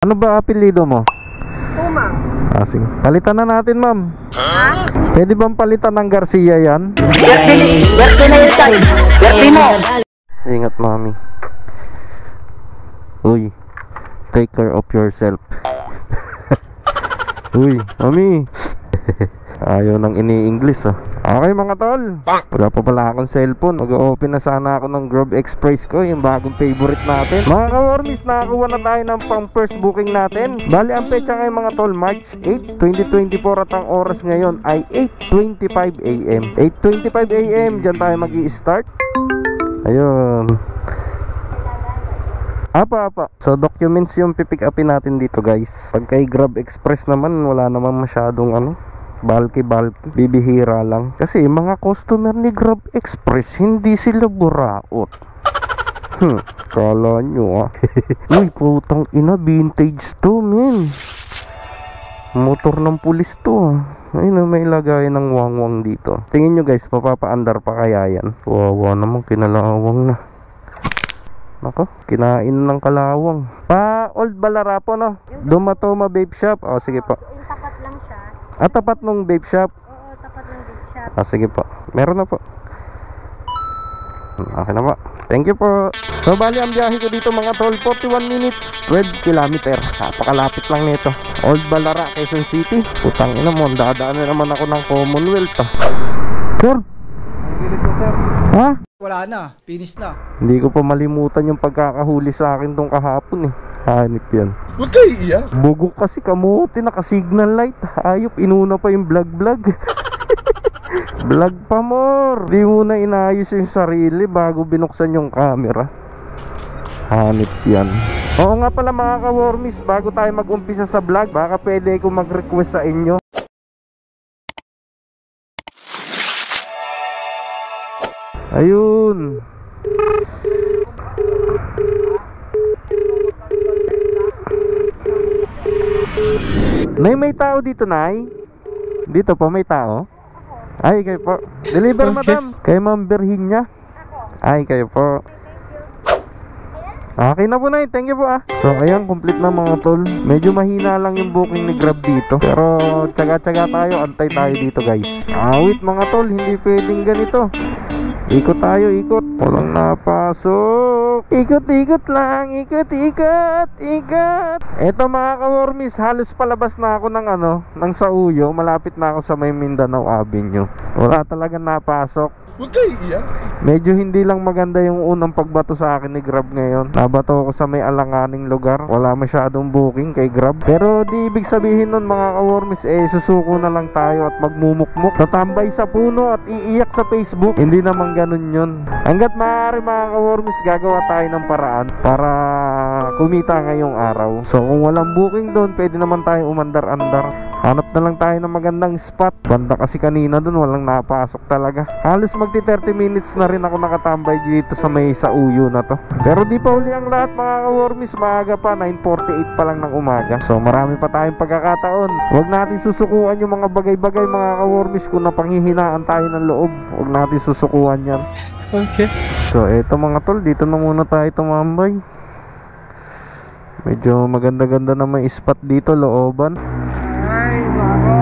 Ano ba apelyido mo? Pumang. Ah, sige. Palitan na natin, ma'am. Ha? Pwede bang palitan ng Garcia yan? Berti na yun tayo. Berti mo. Ingat, mami. Uy, take care of yourself. Uy, mami. Ayaw nang ini-English ah. Okay mga tol, wala pa pala akong cellphone. Mag-open na sana ako ng Grab Express ko, yung bagong favorite natin. Mga ka-wormies, nakakuha na tayo ng pang first booking natin. Bali ang petsa ngayon mga tol, March 8, 2024 at ang oras ngayon ay 8:25 AM 8:25 AM, dyan tayo mag-i-start. Ayun. Apa. So documents yung pipick upin natin dito guys. Pag kay Grab Express naman, wala naman masyadong bulky, bibihira lang. Kasi mga customer ni Grab Express, hindi sila buraot. Kala nyo Uy, putang ina, vintage to men. Motor ng pulis to Ayun, may lagay ng wangwang dito. Tingin nyo guys, papapaandar pa kaya yan? Wawa naman, kinalawang na. Nako, kinain ng kalawang. Pa Old Balarapo no? Dumatoma Vape Shop. O sige po. Yung tapat lang siya. Tapat nung vape shop. Oo, tapat ng vape shop. Sige po. Meron na po. Okay na po. Thank you po. So bali ang biyahe ko dito mga tol, 41 minutes, 12 kilometer. Napakalapit lang nito. Old Balara, Quezon City. Putang ina mo, dadaan na naman ako ng Commonwealth Sir? Ang gilid ko, sir. Ha? Wala na, finish na. Hindi ko pa malimutan yung pagkakahuli sa akin tong kahapon Hanip yan. Huwag kayo iiyak. Bugok kasi kamote, naka-signal light. Hayop, inuna pa yung vlog. Vlog pa more. Di muna inayos yung sarili bago binuksan yung camera. Hanip yan. Oo nga pala mga ka-wormies, bago tayo mag-umpisa sa vlog, baka pwede ko mag-request sa inyo. Ayun. Nay, may tao dito, Nay? Dito po, may tao? Ay, kayo po. Deliver, madam. Kay Ma'am Virginia. Ay, kayo po. Okay na po, Nay. Thank you po So, ayan, complete na mga tol. Medyo mahina lang yung booking ni Grab dito. Pero, tsaga-tsaga tayo. Antay tayo dito, guys. Wait mga tol. Hindi pwedeng ganito. Ikot tayo, ikot. Walang napasok. Ikot lang. Ikot. Eto mga ka-wormies, halos palabas na ako ng Sauyo. Malapit na ako sa may Mindanao Avenue. Wala talagang napasok. Huwag kayo iiyak. Medyo hindi lang maganda yung unang pagbato sa akin ni Grab ngayon. Nabato ako sa may alanganing lugar. Wala masyadong booking kay Grab. Pero di ibig sabihin nun mga ka-wormies, susuko na lang tayo at magmumukmuk. Tatambay sa puno at iiyak sa Facebook. Hindi naman ganun yun. Hanggat maaari mga ka-wormies, gagawa tayo ng paraan para kumita ngayong araw. So kung walang booking doon, pwede naman tayo umandar-andar. Hanap na lang tayo ng magandang spot. Banda kasi kanina doon, walang napasok talaga. Halos magti 30 minutes na rin ako nakatambay dito sa may Sauyo na to. Pero di pa uli ang lahat mga ka-wormies. Maaga pa, 9:48 pa lang ng umaga. So marami pa tayong pagkakataon. Huwag natin susukuan yung mga bagay-bagay mga ka-wormies. Kung napanghihinaan tayo ng loob, huwag natin susukuan yan. Okay. So eto mga tol, dito na muna tayo tumambay. Medyo maganda-ganda na may spot dito, looban. Ay, nako.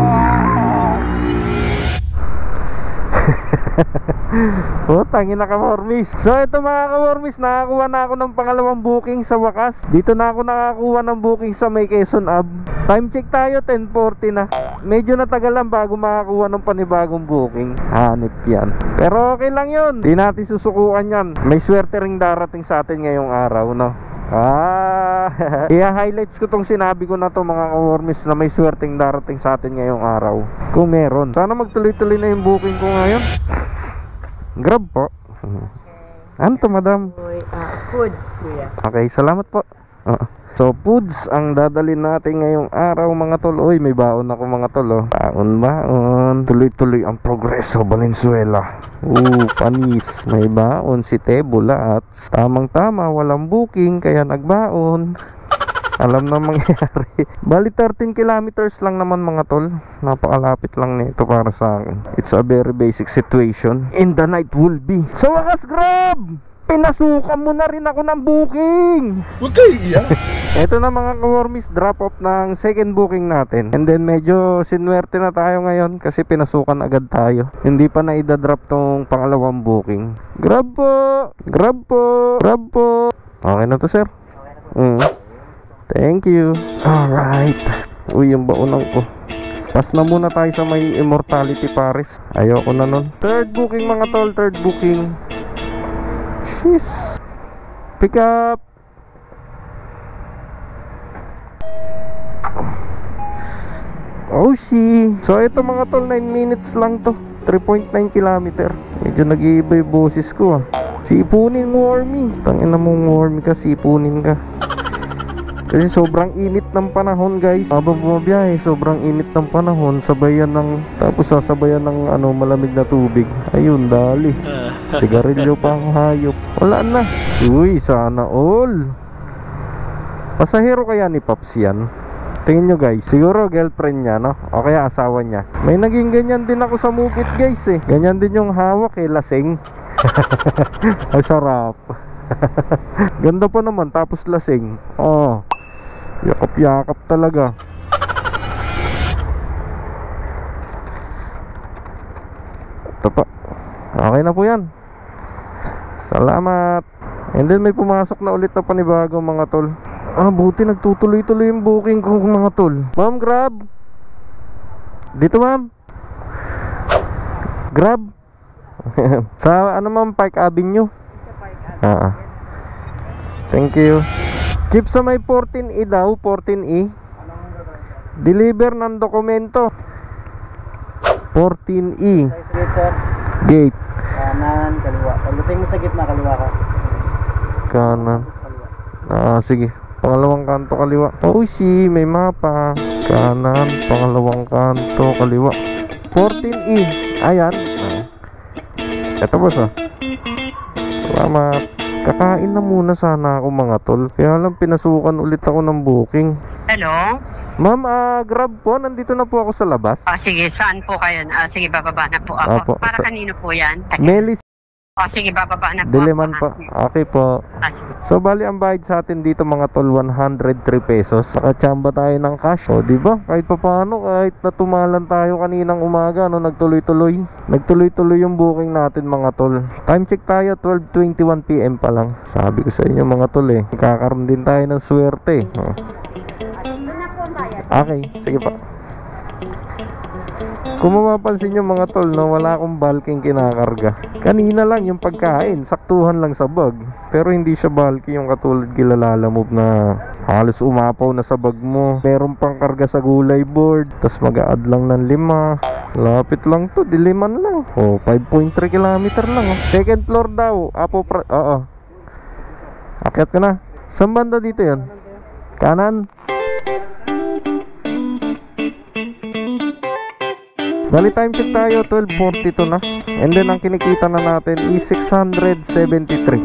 Tangin na ka-wormies. So ito mga ka-wormies, nakakuha na ako ng pangalawang booking sa wakas. Dito na ako nakakuha ng booking sa may Quezon Ave. Time check tayo, 10:40 na. Medyo natagal lang bago makakuha ng panibagong booking. Hanip yan. Pero okay lang yun. Di natin susukuan yan. May swerte ring darating sa atin ngayong araw, no? I-highlights ko tong sinabi ko na to mga ka-wormies, na may swerteng darating sa atin ngayong araw. Kung meron. Sana magtuloy-tuloy na yung booking ko ngayon. Grab po. Ano to, madam? Food, kuya. Okay, salamat po. So foods ang dadalhin natin ngayong araw mga tol. Uy, may baon ako mga tol baon. Tuloy-tuloy ang progreso Valenzuela. Panis. May baon si Tebola at tamang-tama walang booking kaya nagbaon. Alam na mangyari. Bali 13 kilometers lang naman mga tol. Napakalapit lang nito para sa akin. It's a very basic situation. In the night will be. Sa wakas, Grab! Pinasukan mo na rin ako ng booking. Huwag kayo iiyak. Ito na mga ka-wormies, drop off ng second booking natin. And then medyo sinwerte na tayo ngayon kasi pinasukan agad tayo. Hindi pa na idadrop tong pangalawang booking. Grab po. Grab po. Grab po. Okay na to, sir. Thank you. Alright. Uy, yung baunan ko. Pas na muna tayo sa may Immortality Paris. Ayoko na nun. Third booking mga tol, third booking. Jeez. Pick up. Oh she. So ito mga tol, 9 minutes lang to. 3.9 kilometer. Medyo nag-iiba yung boses ko Sipunin mo, Wormy. Tangina mong Wormy ka, sipunin ka. Kasi sobrang init ng panahon, guys. Habang bumabiyahe, sobrang init ng panahon. Sabayan ng, tapos sasabayan ng malamig na tubig. Ayun, dali. Sigarilyo pa ang hayop. Wala na. Uy, sana all. Pasahero kaya ni Pops yan? Tingin nyo, guys. Siguro girlfriend niya, no? O kaya asawa niya. May naging ganyan din ako sa Mugit, guys, eh. Ganyan din yung hawak, eh. Lasing. Ay, sarap. Ganda pa naman, tapos lasing. Oh, yakap-yakap talaga. Ito pa. Okay na po yan. Salamat. And then may pumasok na ulit na panibago mga tol. Buti nagtutuloy-tuloy yung booking ko mga tol. Ma'am, grab. Dito ma'am. Grab. Sa ano ma'am, Park Avenue. Thank you. Jeep sa may 14E daw, 14E. Deliver ng dokumento. 14E. Gate, sir. Gate. Kanan, kaliwa. Pagdating mo sa gitna, kaliwa ka. Kanan. Sige. Pangalawang kanto kaliwa. Oh, si may mapa. Kanan, pangalawang kanto kaliwa. 14E. Ayan. Ito boss Salamat. Kakain na muna sana ako mga tol. Kaya lang pinasukan ulit ako ng booking. Hello? Ma'am, grab po. Nandito na po ako sa labas. Sige, saan po kayo? Sige, bababa na po ako. Apo, Para kanino po yan? Melis. Sige, bababa na po Diliman ako. pa. Okay po. So, bali ang bayad sa atin dito mga tol, 103 pesos. Saka tsamba tayo ng cash. O, diba? Kahit pa paano, kahit natumalan tayo kaninang umaga, nagtuloy-tuloy. Nagtuloy-tuloy yung booking natin mga tol. Time check tayo, 12:21 PM pa lang. Sabi ko sa inyo mga tol kakaroon din tayo ng swerte. Okay, sige pa. Kung mapapansin nyo mga tol, wala akong bulking kinakarga. Kanina lang yung pagkain, saktuhan lang sa bag. Pero hindi siya bulky yung katulad kilala move na halos umapaw na sa bag mo. Meron pang karga sa gulay board, tas mag-a-add lang ng 5. Lapit lang to, diliman lang. 5.3 kilometer lang. Second floor daw, oo. Akyat ka na. Saan banda dito yan? Kanan? Bali time check tayo, 12:42 na. And then ang kinikita na natin is 673.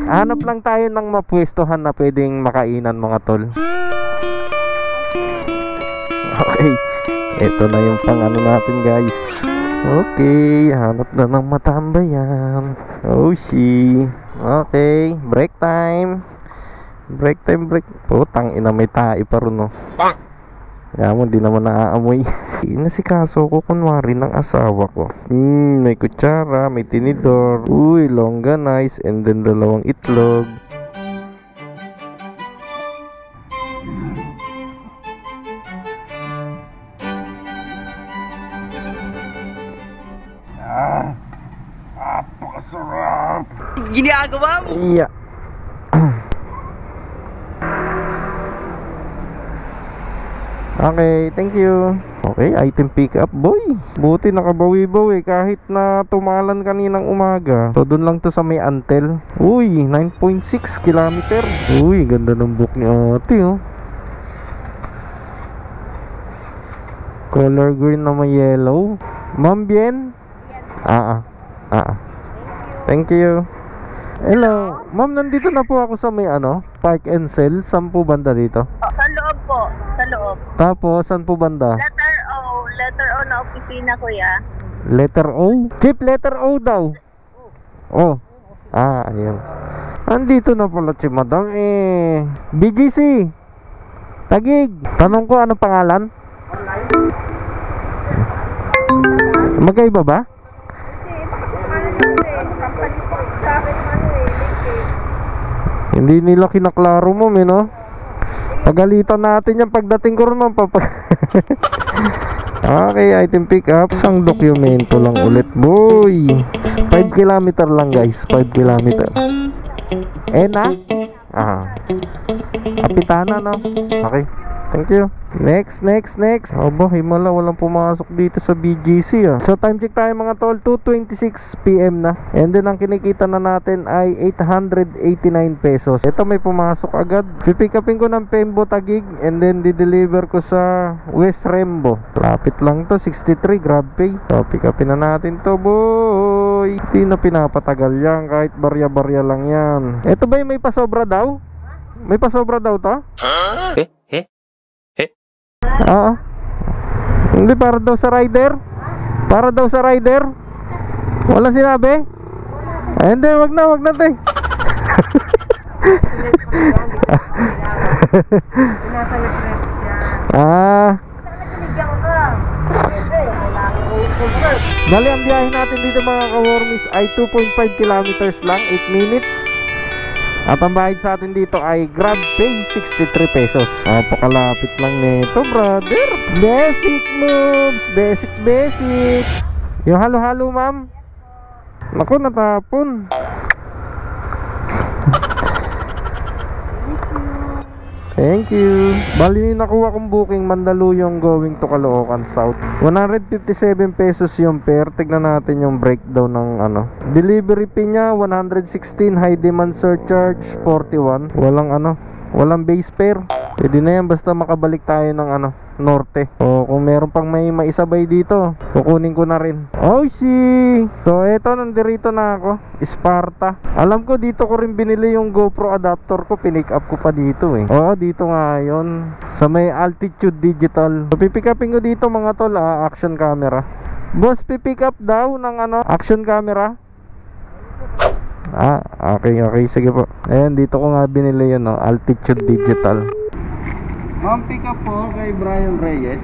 Hanap lang tayo ng mapwestohan na pwedeng makainan mga tol. Okay, ito na yung pang natin guys. Okay, hanap na ng matambayan. Oh she. Okay, break time. Break time, break. Putang ina, may tae pa rin Kaya mo, di naman naaamoy. Inasikaso ko kunwari ng asawa ko. May kutsara, may tinidor. Uy, longganise, and then 2 itlog. Napakasarap! Ginagawa mo? Iya. Okay, thank you. Okay, item pick up boy. Buti nakabawi-bawi kahit na tumalan kaninang umaga. So doon lang to sa may Antel. Uy, 9.6 kilometer. Uy, ganda ng book ni ate Color green na may yellow. Ma'am Bien? Thank you. Hello. Ma'am, nandito na po ako sa may Park and Sell. Saan po banda dito? Sa loob po. Sa loob. Tapos, saan po banda? Letter O. Letter O na opisina, kuya. Letter O? Chip, letter O daw. Oh. Ayun. Andito na pala si Madam BGC Tagig. Tanong ko, anong pangalan? Magkaiba ba? Hindi nila kinaklaro mo, no? Pagalitan natin yan pagdating ko rin, ma'am. Okay, item pick up. Isang dokumento lang ulit, boy. 5 kilometer lang, guys. 5 kilometer. Na? Kapitana, no? Okay, thank you. Next. Aba, himala, walang pumasok dito sa BGC, So time check tayo mga tol, 2:26 PM na. And then ang kinikita na natin ay 889 pesos. Ito may pumasok agad. Pipick upin ko ng Pembo Taguig and then di-deliver ko sa West Rembo. Lapit lang to, 63 grab pay. So pick upin na natin to, boy. Hindi na pinapatagal yan, kahit barya-barya lang yan. Ito ba yung may pasobra daw? May pasobra daw to? Oo. Hindi, para daw sa rider. Para daw sa rider. Wala sinabi? Hindi, wag na te. Dali, ang biyahe natin dito mga ka-wormies ay 2.5 kilometers lang, 8 minutes. At ang bayad sa atin dito ay Grab Pay, 63 pesos. Napakalapit lang nito, brother. Basic moves, basic. Yung halo-halo, ma'am. Naku, natapon. Thank you. Bali, nakuha kong booking Mandaluyong going to Caloocan South. 157 pesos yung pair. Tignan natin yung breakdown ng delivery fee niya 116, high demand surcharge 41. Walang base fare. Pwede na yan basta makabalik tayo ng norte. O kung meron pang may maisabay dito, kukunin ko na rin. Oh, so eto, nandirito na ako, Sparta. Alam ko dito ko rin binili yung GoPro adapter ko. Pinick up ko pa dito Oo, dito nga yun, sa may Altitude Digital. So pipick upin ko dito mga tol, action camera. Boss, pipick up daw ng action camera. Okay, sige po. Ayan, dito ko nga binili yun, Altitude Digital. Ma'am, pick up po kay Brian Reyes.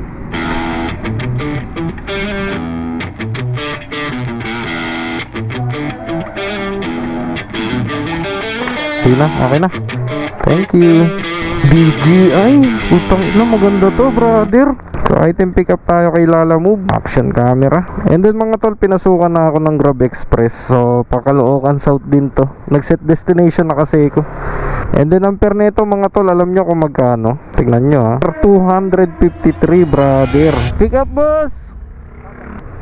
Okay na. Thank you. DJI, putang ina, maganda to, brother. So item pick up tayo kay Lala Move, action camera. And then mga tol, pinasukan na ako ng Grab Express. So Caloocan South din to. Nag-set destination na kasi ko. And then ang pair nito mga tol, alam nyo kung magkano? Tignan nyo 253, brother. Pick up, boss.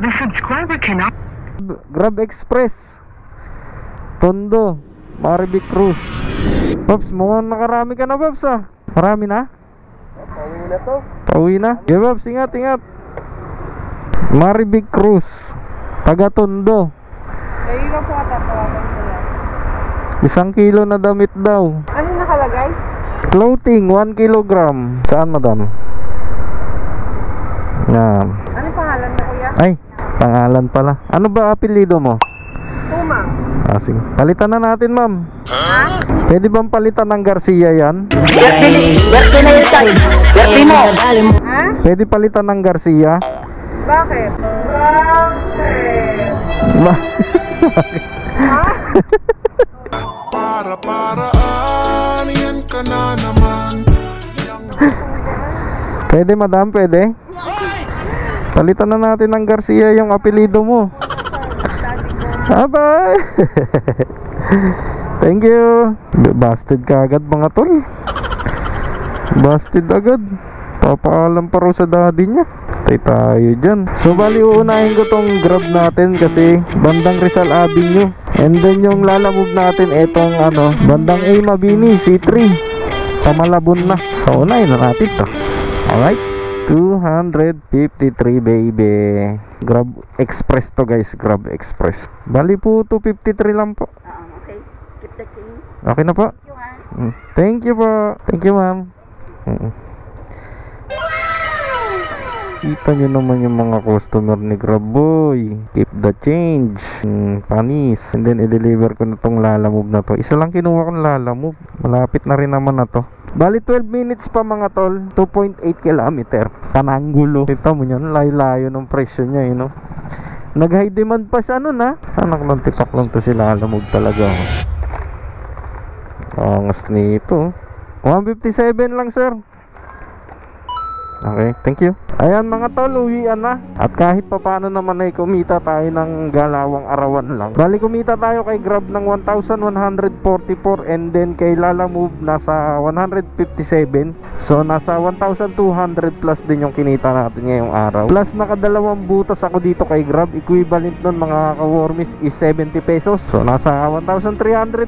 The subscriber cannot. Grab Express, Tondo, Marivic Cruz. Pops, mukhang nakarami ka na, Pops Marami na? Pauwi na to. Pauwi na? Okay, Pops, ingat. Marivic Cruz, taga Tondo. Kayo lang po tawagan ko lang. 1 kilo na damit daw. Ano nakalagay? Clothing, 1 kilogram. Saan, madam? Yan. Ano pangalan mo, kuya? Ay, pangalan pala. Ano ba apelido mo? Puma. Sige. Palitan na natin, ma'am. Pwede bang palitan ng Garcia yan? Berti na yun tayo. Berti mo. Ha? Pwede palitan ng Garcia? Bakit? Para-paraan, yan ka na naman. Pwede, madam, pwede. Palitan na natin ng Garcia yung apelido mo. Bye. Thank you. Busted ka agad mga tol. Busted agad. Papaalam pa rin sa daddy niya. Tayo dyan. So bali uunahin ko tong Grab natin kasi bandang Rizal Avenue. And then yung lalamove natin etong bandang A Mabini C3 Pamalabon na. So unahin na natin to. Alright, 253 baby. Grab Express to guys, Grab Express. Bali po 253 lang po. Okay. Keep the change. Okay na po. Thank you po. Thank you, ma'am. Kita nyo naman yung mga customer ni Grab Boy. Keep the change. Panis. And then i-deliver ko na tong Lalamove na to. Isa lang kinuha kong Lalamove. Malapit na rin naman na to. Bali 12 minutes pa mga tol. 2.8 kilometer. Pananggulo. Kita mo yan, layo-layo ng presyo niya, you know. Nag-high demand pa siya nun ha. Anak ng tipak lang to si Lalamove talaga. Angas nito. 157 lang sir. Okay, thank you. Ayan mga tol, uwian na. At kahit pa paano naman ay kumita tayo ng galawang arawan lang. Bali kumita tayo kay Grab ng 1,144 and then kay Lalamove nasa 157. So nasa 1,200 plus din yung kinita natin ngayong araw. Plus nakadalawang butas ako dito kay Grab. Equivalent nun mga ka-wormies is 70 pesos. So nasa 1,300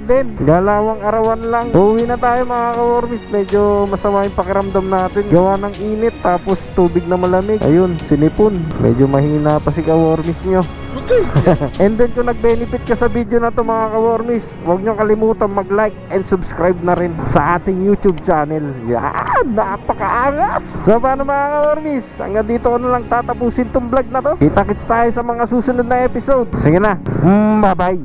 din. Galawang arawan lang. Uwi na tayo mga ka-wormies. Medyo masama yung pakiramdam natin. Gawa ng init tapos tubig na malamig. Ayun, sinipon. Medyo mahina pa si ka-wormies nyo. And then kung nag-benefit ka sa video na to mga ka-wormies, huwag nyo kalimutan mag-like and subscribe na rin sa ating YouTube channel. Yan, napakaangas. So paano mga ka-wormies, hanggang dito ko na lang tatapusin tong vlog na to. Kita-kits tayo sa mga susunod na episode. Sige na, bye bye.